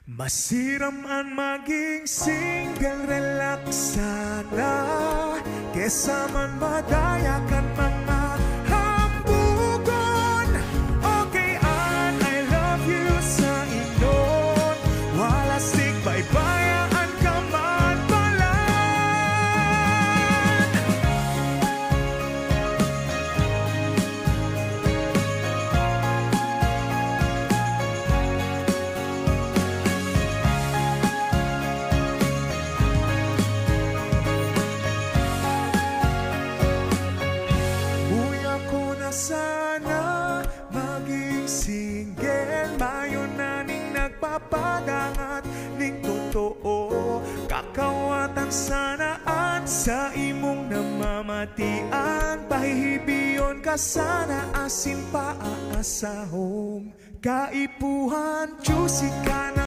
Masiraman maging single, relax sana, kesa man madayakan mga hambugon. Okay, and I love you sa inon, wala sig baybayaan ka man balan. Sana maging single, mayon na ning nagpapadangat ning totoo. Kakawatan sanaan sa imong namamatian, pahihibiyon ka sana asin paaasahong kaipuhan, juicy ka na.